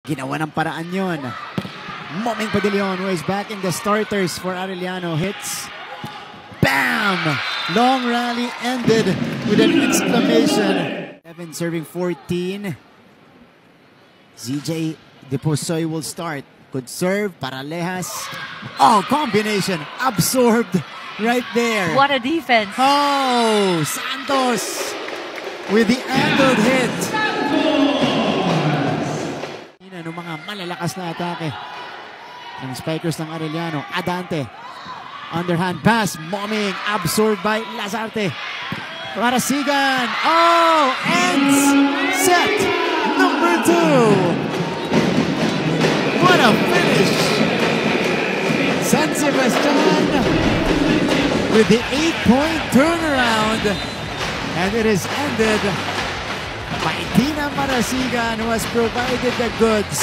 Ginawa ng paraan yun. Moming Padillon, who is back in the starters for Arellano, hits. Bam! Long rally ended with an exclamation. 11 serving 14. ZJ Deposoy will start. Could serve, Paralejas. Oh, combination. Absorbed right there. What a defense. Oh, Santos with the angled hit. Ng mga malalakas na atake ng spikers ng Arellano. Adante. Underhand pass. Moming. Absorbed by Lazarte. Marasigan. Oh! Ends set number 2. What a finish. San Sebastian with the 8-point turnaround. And it is ended by Tina Marasigan, who has provided the goods